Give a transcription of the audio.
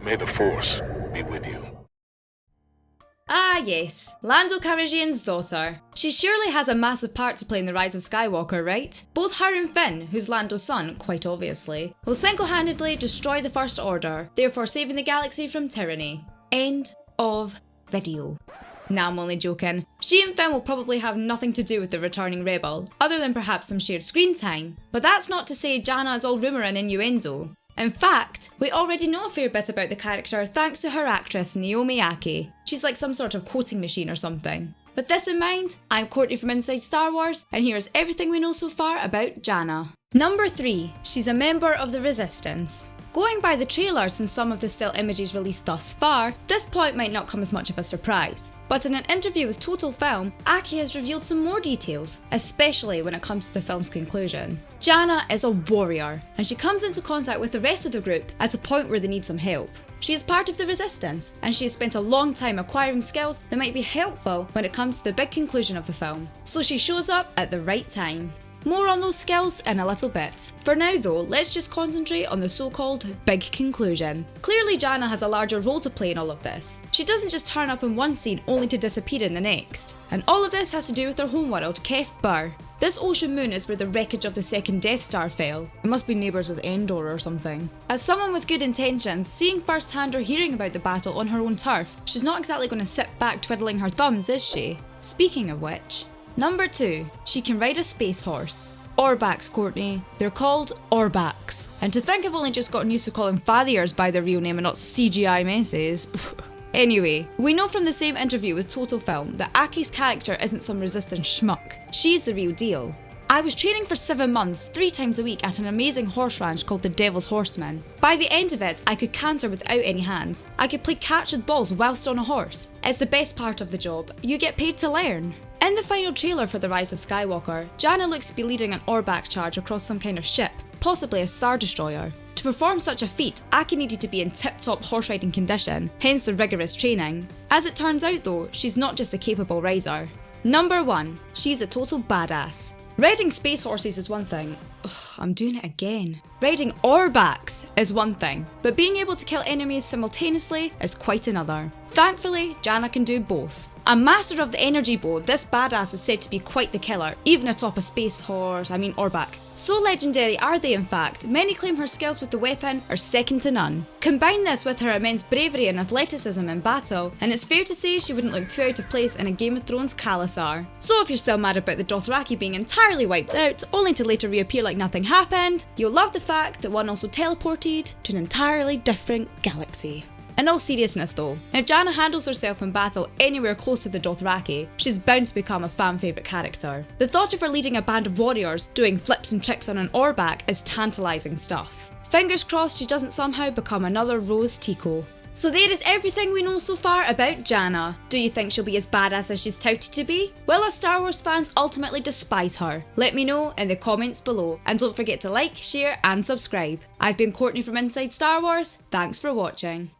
May the Force be with you. Ah yes, Lando Calrissian's daughter. She surely has a massive part to play in the Rise of Skywalker, right? Both her and Finn, who's Lando's son, quite obviously, will single-handedly destroy the First Order, therefore saving the galaxy from tyranny. End of video. Nah, I'm only joking. She and Finn will probably have nothing to do with the returning rebel, other than perhaps some shared screen time. But that's not to say Jannah is all rumour and innuendo. In fact, we already know a fair bit about the character thanks to her actress Naomi Ackie. She's like some sort of quoting machine or something. With this in mind, I'm Courtney from Inside Star Wars, and here's everything we know so far about Jannah. Number 3. She's a member of the Resistance. Going by the trailers and some of the still images released thus far, this point might not come as much of a surprise. But in an interview with Total Film, Ackie has revealed some more details, especially when it comes to the film's conclusion. Jannah is a warrior, and she comes into contact with the rest of the group at a point where they need some help. She is part of the Resistance, and she has spent a long time acquiring skills that might be helpful when it comes to the big conclusion of the film. So she shows up at the right time. More on those skills in a little bit. For now though, let's just concentrate on the so-called big conclusion. Clearly Jannah has a larger role to play in all of this. She doesn't just turn up in one scene only to disappear in the next. And all of this has to do with her homeworld, Kef Bir. This ocean moon is where the wreckage of the second Death Star fell. It must be neighbours with Endor or something. As someone with good intentions, seeing firsthand or hearing about the battle on her own turf, she's not exactly going to sit back twiddling her thumbs, is she? Speaking of which, Number 2, she can ride a space horse. Orbaks, Courtney. They're called Orbaks. And to think I've only just gotten used to calling Fathiers by their real name and not CGI messes. Anyway, we know from the same interview with Total Film that Akkie's character isn't some resistance schmuck. She's the real deal. I was training for 7 months, 3 times a week at an amazing horse ranch called the Devil's Horseman. By the end of it, I could canter without any hands. I could play catch with balls whilst on a horse. It's the best part of the job. You get paid to learn. In the final trailer for The Rise of Skywalker, Jannah looks to be leading an Orbak charge across some kind of ship, possibly a Star Destroyer. To perform such a feat, Ackie needed to be in tip-top horse riding condition, hence the rigorous training. As it turns out though, she's not just a capable rider. Number 1, she's a total badass. Riding space horses is one thing. Ugh, I'm doing it again. Riding Orbaks is one thing, but being able to kill enemies simultaneously is quite another. Thankfully, Jannah can do both. A master of the energy bow, this badass is said to be quite the killer, even atop a space horse, Orbak. So legendary are they in fact, many claim her skills with the weapon are second to none. Combine this with her immense bravery and athleticism in battle, and it's fair to say she wouldn't look too out of place in a Game of Thrones Khalasar. So if you're still mad about the Dothraki being entirely wiped out, only to later reappear like nothing happened, you'll love the fact that one also teleported to an entirely different galaxy. In all seriousness though, if Jannah handles herself in battle anywhere close to the Dothraki, she's bound to become a fan favourite character. The thought of her leading a band of warriors doing flips and tricks on an Orbak is tantalising stuff. Fingers crossed she doesn't somehow become another Rose Tico. So there is everything we know so far about Jannah. Do you think she'll be as badass as she's touted to be? Will us Star Wars fans ultimately despise her? Let me know in the comments below, and don't forget to like, share and subscribe. I've been Courtney from Inside Star Wars, thanks for watching.